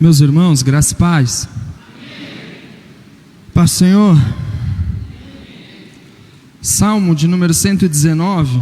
Meus irmãos, graça e paz. Paz, Senhor. Salmo de número 119.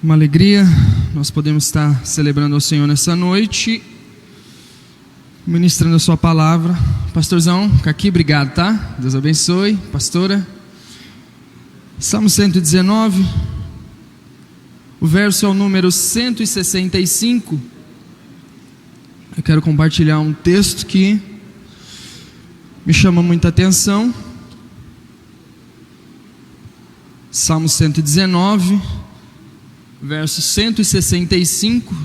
Uma alegria, nós podemos estar celebrando ao Senhor nessa noite, ministrando a sua palavra. Pastorzão, fica aqui, obrigado, tá? Deus abençoe, pastora. Salmo 119, o verso é o número 165. Eu quero compartilhar um texto que me chama muita atenção. Salmo 119, verso 165.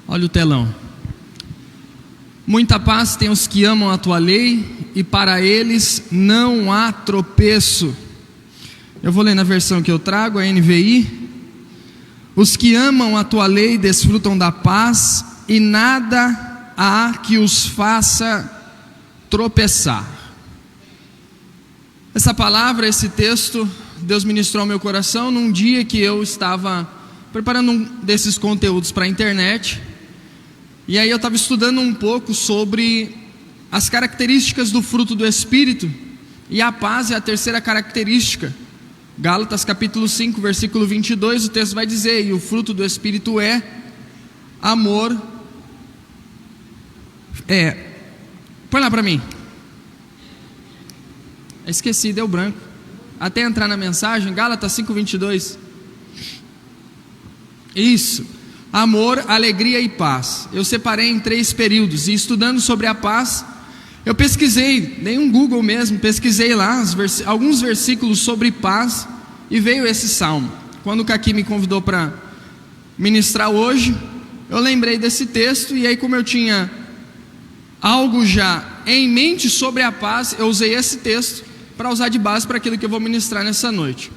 Olha o telão. Muita paz tem os que amam a tua lei, e para eles não há tropeço. Eu vou ler na versão que eu trago, a NVI. Os que amam a tua lei desfrutam da paz, e nada há que os faça tropeçar. Essa palavra, esse texto, Deus ministrou ao meu coração num dia que eu estava preparando um desses conteúdos para a internet. E aí eu estava estudando um pouco sobre as características do fruto do Espírito, e a paz é a terceira característica. Gálatas capítulo 5, versículo 22, o texto vai dizer: e o fruto do Espírito é amor. Põe lá para mim. Esqueci, deu branco. Até entrar na mensagem, Gálatas 5, 22. Isso. Amor, alegria e paz. Eu separei em 3 períodos, e estudando sobre a paz, eu pesquisei, dei um Google mesmo, pesquisei lá alguns versículos sobre paz, e veio esse salmo. Quando o Caqui me convidou para ministrar hoje, eu lembrei desse texto, e aí, como eu tinha algo já em mente sobre a paz, eu usei esse texto para usar de base para aquilo que eu vou ministrar nessa noite.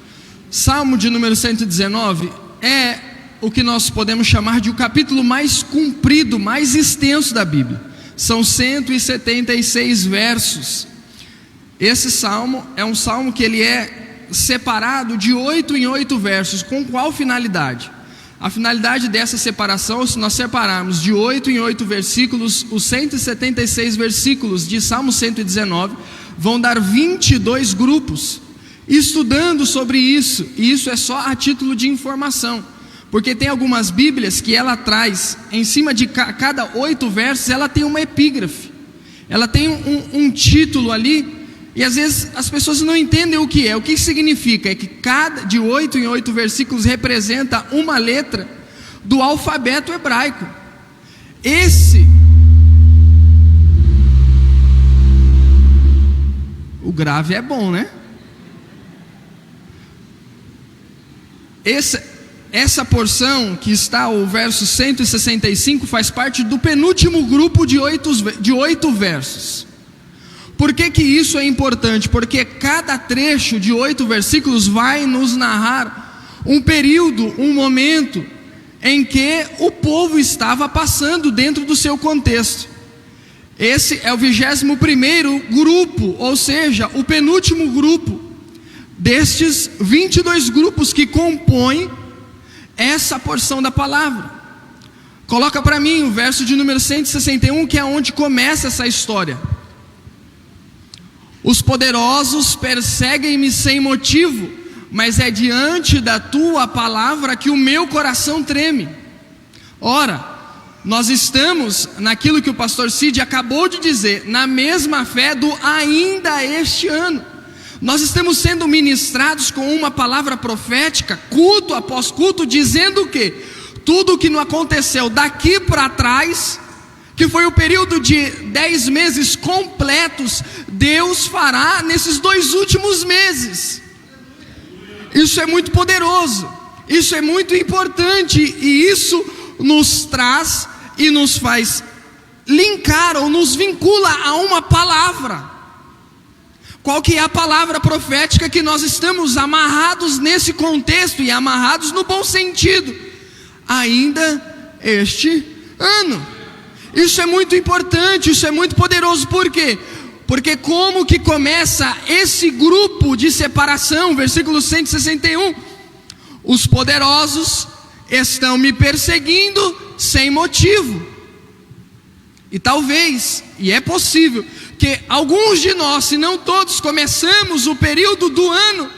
Salmo de número 119 é o que nós podemos chamar de o capítulo mais comprido, mais extenso da Bíblia. São 176 versos. Esse salmo é um salmo que ele é separado de 8 em 8 versos. Com qual finalidade? A finalidade dessa separação, se nós separarmos de 8 em 8 versículos, os 176 versículos de Salmo 119 vão dar 22 grupos. Estudando sobre isso, e isso é só a título de informação, porque tem algumas Bíblias que ela traz, em cima de cada 8 versos, ela tem uma epígrafe, ela tem um título ali, e às vezes as pessoas não entendem o que é. O que significa? É que cada de 8 em 8 versículos representa uma letra do alfabeto hebraico. O grave é bom, né? Essa porção que está o verso 165 faz parte do penúltimo grupo de 8 versos. Por que isso é importante? Porque cada trecho de 8 versículos vai nos narrar um período, um momento em que o povo estava passando dentro do seu contexto. Esse é o 21º grupo, ou seja, o penúltimo grupo destes 22 grupos que compõem essa porção da palavra. Coloca para mim o verso de número 161, que é onde começa essa história. Os poderosos perseguem-me sem motivo, mas é diante da tua palavra que o meu coração treme. Ora, nós estamos naquilo que o pastor Cid acabou de dizer, na mesma fé do ainda este ano. Nós estamos sendo ministrados com uma palavra profética, culto após culto, dizendo o quê? Tudo o que não aconteceu daqui para trás, que foi o período de 10 meses completos, Deus fará nesses 2 últimos meses. Isso é muito poderoso, isso é muito importante, e isso nos traz e nos faz linkar ou nos vincula a uma palavra. Qual que é a palavra profética que nós estamos amarrados nesse contexto, e amarrados no bom sentido? Ainda este ano. Isso é muito importante, isso é muito poderoso. Por quê? Porque como que começa esse grupo de separação? Versículo 161. Os poderosos estão me perseguindo sem motivo. E talvez, e é possível, que alguns de nós, se não todos, começamos o período do ano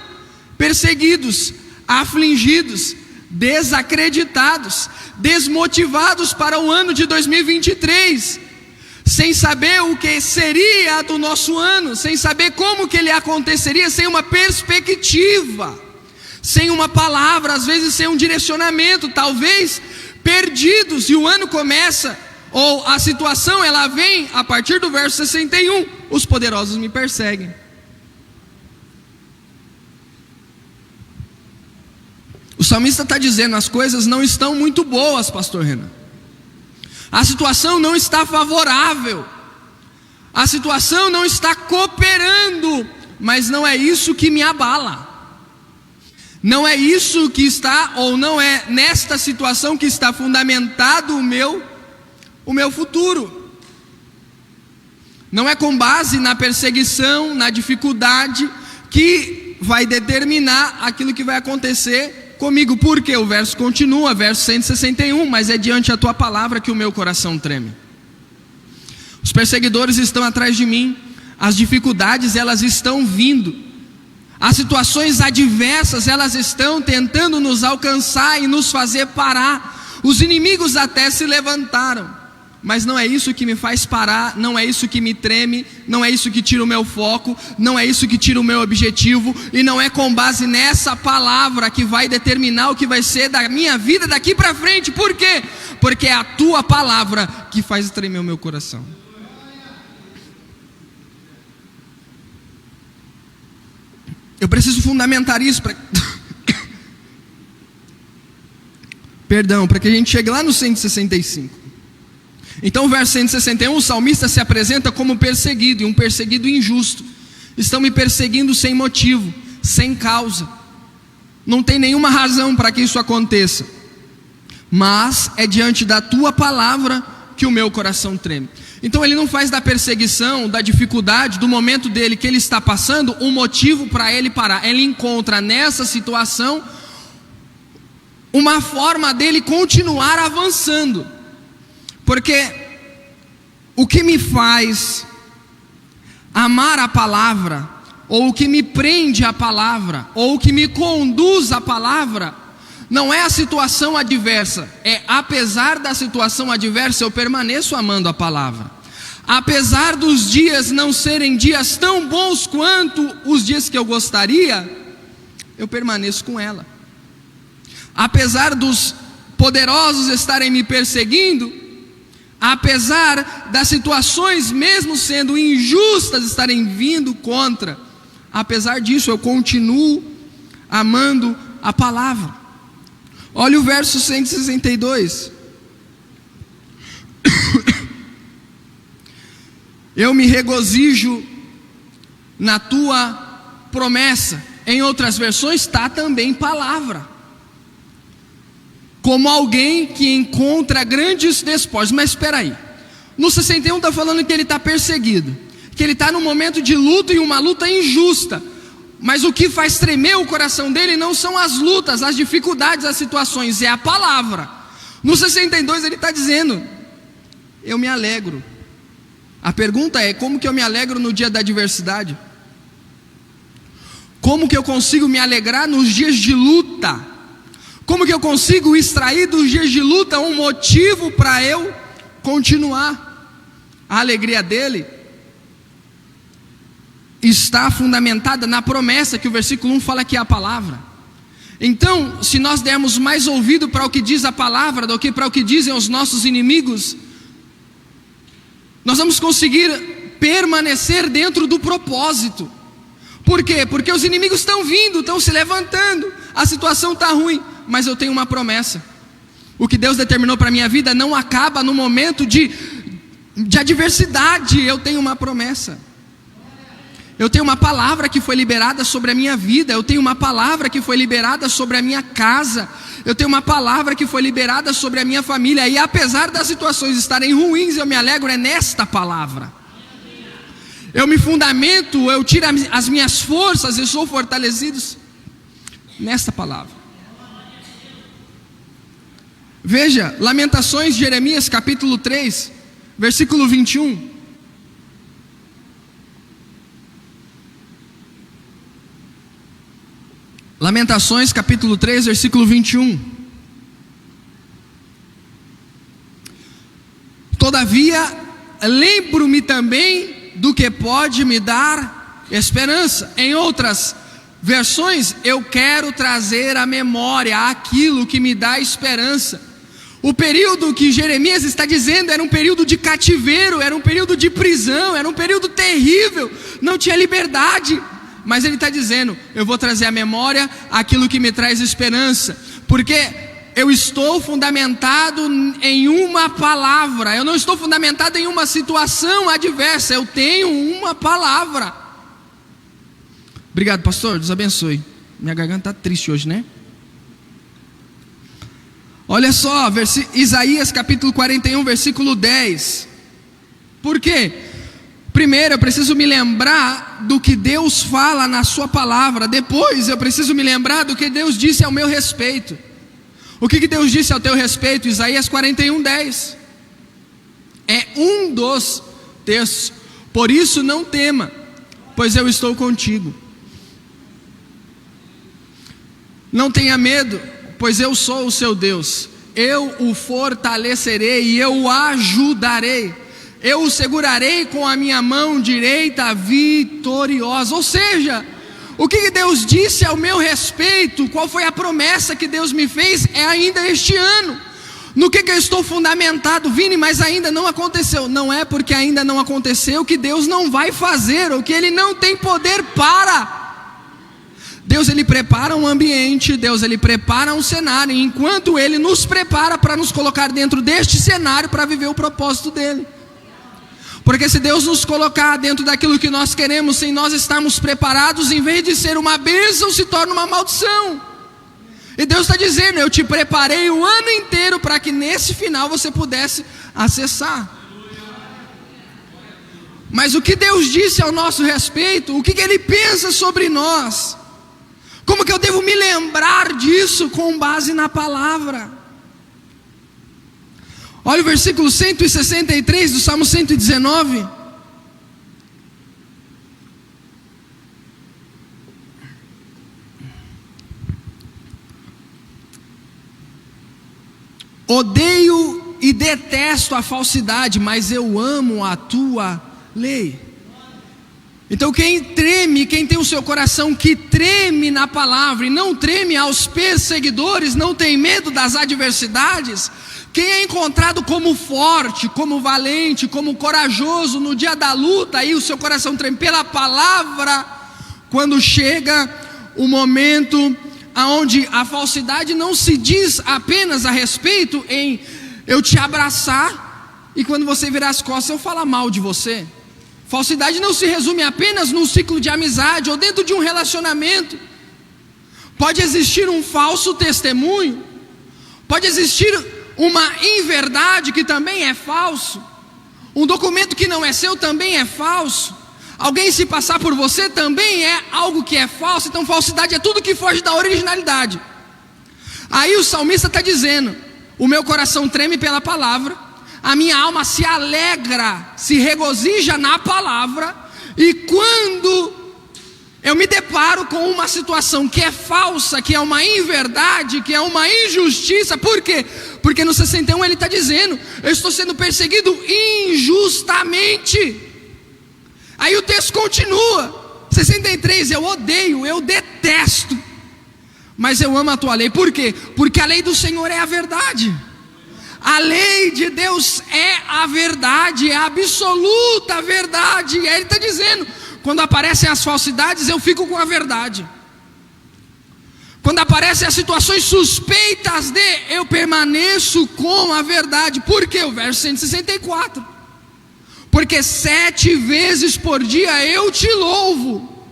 perseguidos, afligidos, desacreditados, desmotivados para o ano de 2023, sem saber o que seria do nosso ano, sem saber como que ele aconteceria, sem uma perspectiva, sem uma palavra, às vezes sem um direcionamento, talvez perdidos. E o ano começa, ou a situação ela vem a partir do verso 61, os poderosos me perseguem. O salmista está dizendo, as coisas não estão muito boas, pastor Renan. A situação não está favorável, a situação não está cooperando, mas não é isso que me abala. Não é isso que está, ou não é nesta situação que está fundamentado o meu futuro. Não é com base na perseguição, na dificuldade, que vai determinar aquilo que vai acontecer comigo. Porque o verso continua, verso 161, mas é diante da tua palavra que o meu coração treme. Os perseguidores estão atrás de mim, as dificuldades elas estão vindo, as situações adversas elas estão tentando nos alcançar e nos fazer parar. Os inimigos até se levantaram, mas não é isso que me faz parar, não é isso que me treme, não é isso que tira o meu foco, não é isso que tira o meu objetivo, e não é com base nessa palavra que vai determinar o que vai ser da minha vida daqui para frente. Por quê? Porque é a tua palavra que faz tremer o meu coração. Eu preciso fundamentar isso para para que a gente chegue lá no 165. Então, o verso 161, o salmista se apresenta como perseguido, e um perseguido injusto. Estão me perseguindo sem motivo, sem causa. Não tem nenhuma razão para que isso aconteça. Mas é diante da tua palavra que o meu coração treme. Então ele não faz da perseguição, da dificuldade, do momento dele que ele está passando, um motivo para ele parar. Ele encontra nessa situação uma forma dele continuar avançando. Porque o que me faz amar a palavra, ou o que me prende à palavra, ou o que me conduz à palavra, não é a situação adversa, é apesar da situação adversa eu permaneço amando a palavra. Apesar dos dias não serem dias tão bons quanto os dias que eu gostaria, eu permaneço com ela. Apesar dos poderosos estarem me perseguindo, apesar das situações mesmo sendo injustas estarem vindo contra, apesar disso eu continuo amando a palavra. Olha o verso 162. Eu me regozijo na tua promessa. Em outras versões está também palavra. Como alguém que encontra grandes despojos. Mas espera aí, no 61 está falando que ele está perseguido, que ele está num momento de luta e uma luta injusta. Mas o que faz tremer o coração dele não são as lutas, as dificuldades, as situações, é a palavra. No 62 ele está dizendo, eu me alegro. A pergunta é, como que eu me alegro no dia da adversidade? Como que eu consigo me alegrar nos dias de luta? Como que eu consigo extrair dos dias de luta um motivo para eu continuar? A alegria dele está fundamentada na promessa que o versículo 1 fala que é a palavra. Então, se nós dermos mais ouvido para o que diz a palavra do que para o que dizem os nossos inimigos, nós vamos conseguir permanecer dentro do propósito. Por quê? Porque os inimigos estão vindo, estão se levantando, a situação está ruim, mas eu tenho uma promessa. O que Deus determinou para a minha vida não acaba no momento de adversidade. Eu tenho uma promessa. Eu tenho uma palavra que foi liberada sobre a minha vida. Eu tenho uma palavra que foi liberada sobre a minha casa. Eu tenho uma palavra que foi liberada sobre a minha família. E apesar das situações estarem ruins, eu me alegro nesta palavra. Eu me fundamento, eu tiro as minhas forças e sou fortalecido nesta palavra. Veja, Lamentações de Jeremias capítulo 3, versículo 21. Lamentações capítulo 3, versículo 21. Todavia, lembro-me também do que pode me dar esperança. Em outras versões, eu quero trazer à memória aquilo que me dá esperança. O período que Jeremias está dizendo era um período de cativeiro, era um período de prisão, era um período terrível, não tinha liberdade. Mas ele está dizendo: eu vou trazer à memória aquilo que me traz esperança, porque eu estou fundamentado em uma palavra. Eu não estou fundamentado em uma situação adversa. Eu tenho uma palavra. Obrigado, pastor, Deus abençoe. Minha garganta está triste hoje, né? Olha só, Isaías capítulo 41, versículo 10. Por quê? Primeiro eu preciso me lembrar do que Deus fala na sua palavra. Depois eu preciso me lembrar do que Deus disse ao meu respeito. O que Deus disse ao teu respeito? Isaías 41, 10. É um dos textos. Por isso não tema, pois eu estou contigo. Não tenha medo, pois eu sou o seu Deus. Eu o fortalecerei e eu o ajudarei. Eu o segurarei com a minha mão direita vitoriosa. Ou seja, o que Deus disse ao meu respeito, qual foi a promessa que Deus me fez, é ainda este ano. No que eu estou fundamentado? Vini, mas ainda não aconteceu. Não é porque ainda não aconteceu que Deus não vai fazer, ou que Ele não tem poder para. Deus, Ele prepara um ambiente, Deus, Ele prepara um cenário, e enquanto Ele nos prepara para nos colocar dentro deste cenário para viver o propósito dEle. Porque se Deus nos colocar dentro daquilo que nós queremos, sem nós estarmos preparados, em vez de ser uma bênção, se torna uma maldição. E Deus está dizendo: eu te preparei o ano inteiro para que nesse final você pudesse acessar. Mas o que Deus disse ao nosso respeito, o que Ele pensa sobre nós, como que eu devo me lembrar disso com base na palavra? Olha o versículo 163 do Salmo 119. Odeio e detesto a falsidade, mas eu amo a tua lei. Então quem treme, quem tem o seu coração que treme na palavra e não treme aos perseguidores, não tem medo das adversidades, quem é encontrado como forte, como valente, como corajoso no dia da luta, aí o seu coração treme pela palavra, quando chega o momento onde a falsidade não se diz apenas a respeito em eu te abraçar e quando você virar as costas eu falar mal de você. Falsidade não se resume apenas num ciclo de amizade ou dentro de um relacionamento. Pode existir um falso testemunho, pode existir uma inverdade que também é falso, um documento que não é seu também é falso, alguém se passar por você também é algo que é falso. Então falsidade é tudo que foge da originalidade. Aí o salmista está dizendo: o meu coração treme pela palavra, a minha alma se alegra, se regozija na palavra, e quando eu me deparo com uma situação que é falsa, que é uma inverdade, que é uma injustiça, por quê? Porque no 61 ele está dizendo: eu estou sendo perseguido injustamente. Aí o texto continua, 63, eu odeio, eu detesto, mas eu amo a tua lei. Por quê? Porque a lei do Senhor é a verdade. A lei de Deus é a verdade, é a absoluta verdade. E aí ele está dizendo: quando aparecem as falsidades, eu fico com a verdade. Quando aparecem as situações suspeitas eu permaneço com a verdade. Por quê? O verso 164. porque 7 vezes por dia eu te louvo,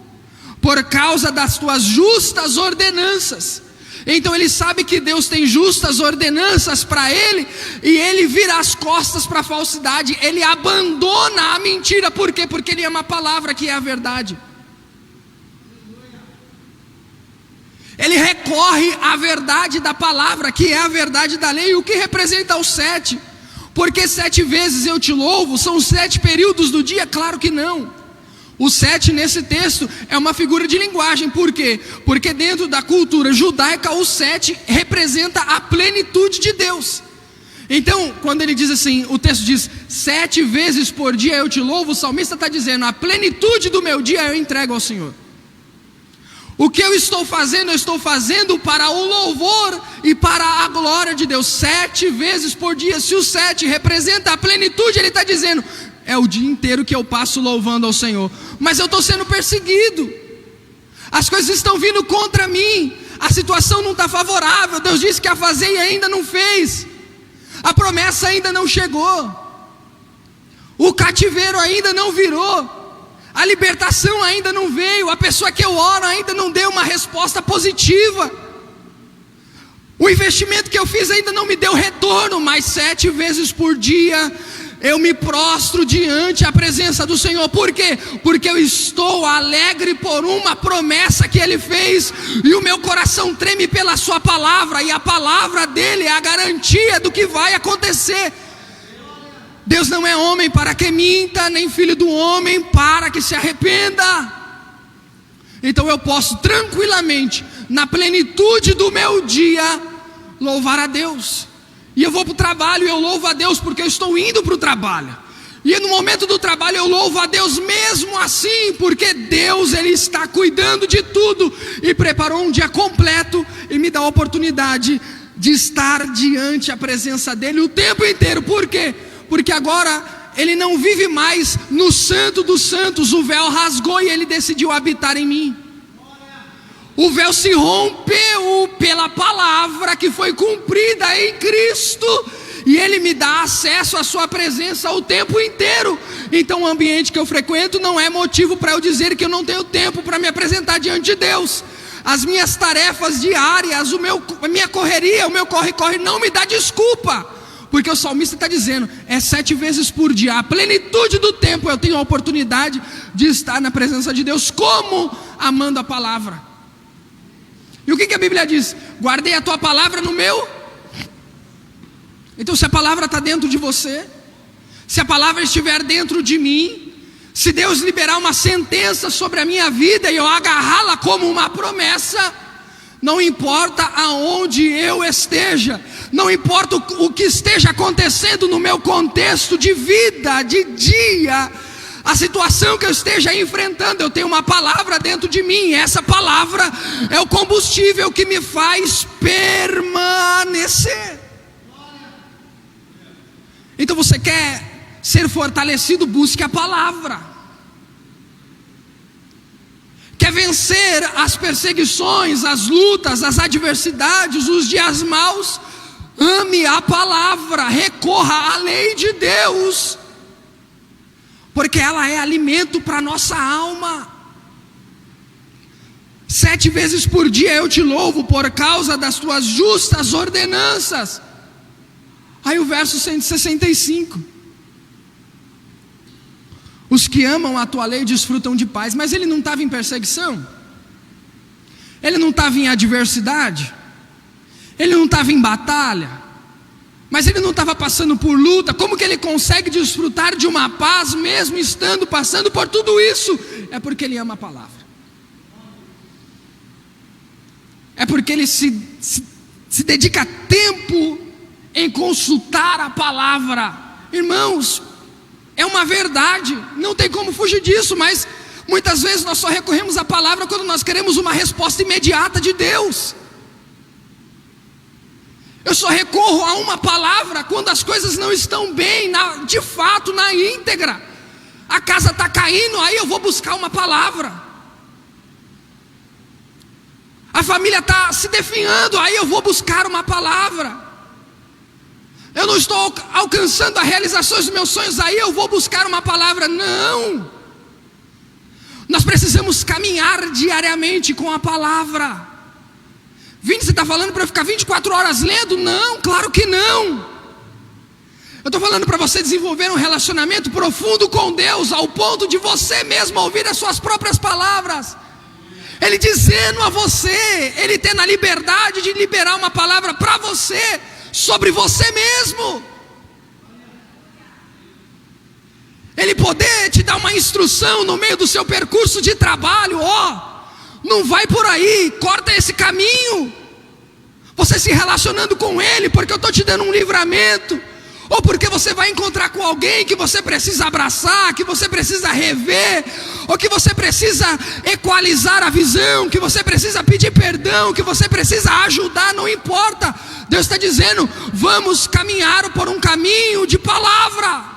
por causa das tuas justas ordenanças. Então ele sabe que Deus tem justas ordenanças para ele, e ele vira as costas para a falsidade, ele abandona a mentira. Por quê? Porque ele ama a palavra, que é a verdade. Ele recorre à verdade da palavra, que é a verdade da lei. E o que representa o 7? Porque 7 vezes eu te louvo, são 7 períodos do dia? Claro que não. O 7 nesse texto é uma figura de linguagem. Por quê? Porque dentro da cultura judaica, o 7 representa a plenitude de Deus. Então, quando ele diz assim, o texto diz, 7 vezes por dia eu te louvo, o salmista está dizendo, a plenitude do meu dia eu entrego ao Senhor. O que eu estou fazendo para o louvor e para a glória de Deus. 7 vezes por dia. Se o 7 representa a plenitude, ele está dizendo, é o dia inteiro que eu passo louvando ao Senhor. Mas eu estou sendo perseguido, as coisas estão vindo contra mim, a situação não está favorável. Deus disse que ia fazer e ainda não fez, a promessa ainda não chegou, o cativeiro ainda não virou, a libertação ainda não veio, a pessoa que eu oro ainda não deu uma resposta positiva, o investimento que eu fiz ainda não me deu retorno. Mas 7 vezes por dia eu me prostro diante a presença do Senhor. Por quê? Porque eu estou alegre por uma promessa que Ele fez, e o meu coração treme pela sua palavra, e a palavra dEle é a garantia do que vai acontecer. Deus não é homem para que minta, nem filho do homem para que se arrependa. Então eu posso tranquilamente, na plenitude do meu dia, louvar a Deus. E eu vou para o trabalho e eu louvo a Deus porque eu estou indo para o trabalho. E no momento do trabalho eu louvo a Deus mesmo assim, porque Deus, Ele está cuidando de tudo e preparou um dia completo e me dá a oportunidade de estar diante a presença dEle o tempo inteiro. Por quê? Porque agora Ele não vive mais no santo dos santos, o véu rasgou e Ele decidiu habitar em mim. O véu se rompeu pela palavra que foi cumprida em Cristo, e Ele me dá acesso à sua presença o tempo inteiro. Então o ambiente que eu frequento não é motivo para eu dizer que eu não tenho tempo para me apresentar diante de Deus. As minhas tarefas diárias, a minha correria, o meu corre-corre não me dá desculpa, porque o salmista está dizendo, é 7 vezes por dia, a plenitude do tempo eu tenho a oportunidade de estar na presença de Deus. Como? Amando a palavra. E o que a Bíblia diz? Guardei a tua palavra no meu. Então se a palavra está dentro de você, se a palavra estiver dentro de mim, se Deus liberar uma sentença sobre a minha vida e eu agarrá-la como uma promessa, não importa aonde eu esteja, não importa o que esteja acontecendo no meu contexto de vida, de dia, a situação que eu esteja enfrentando, eu tenho uma palavra dentro de mim, e essa palavra é o combustível que me faz permanecer. Então você quer ser fortalecido, busque a palavra. Quer vencer as perseguições, as lutas, as adversidades, os dias maus, ame a palavra, recorra à lei de Deus, porque ela é alimento para a nossa alma. 7 vezes por dia eu te louvo por causa das tuas justas ordenanças. Aí o verso 165. Os que amam a tua lei desfrutam de paz. Mas ele não estava em perseguição? Ele não estava em adversidade? Ele não estava em batalha? Mas ele não estava passando por luta? Como que ele consegue desfrutar de uma paz mesmo estando passando por tudo isso? É porque ele ama a palavra. É porque ele se dedica tempo em consultar a palavra. Irmãos, é uma verdade, não tem como fugir disso, mas muitas vezes nós só recorremos à palavra quando nós queremos uma resposta imediata de Deus. Eu só recorro a uma palavra quando as coisas não estão bem, de fato, na íntegra. A casa está caindo, aí eu vou buscar uma palavra. A família está se definhando, aí eu vou buscar uma palavra. Eu não estou alcançando a realização dos meus sonhos, aí eu vou buscar uma palavra. Não. Nós precisamos caminhar diariamente com a palavra. Vini, você está falando para eu ficar 24 horas lendo? Não, claro que não. Eu estou falando para você desenvolver um relacionamento profundo com Deus, ao ponto de você mesmo ouvir as suas próprias palavras. Ele dizendo a você, Ele tendo a liberdade de liberar uma palavra para você, sobre você mesmo. Ele poder te dar uma instrução no meio do seu percurso de trabalho. Não vai por aí, corta esse caminho. Você se relacionando com Ele, porque eu estou te dando um livramento, ou porque você vai encontrar com alguém que você precisa abraçar, que você precisa rever, ou que você precisa equalizar a visão, que você precisa pedir perdão, que você precisa ajudar, não importa. Deus está dizendo, vamos caminhar por um caminho de palavra.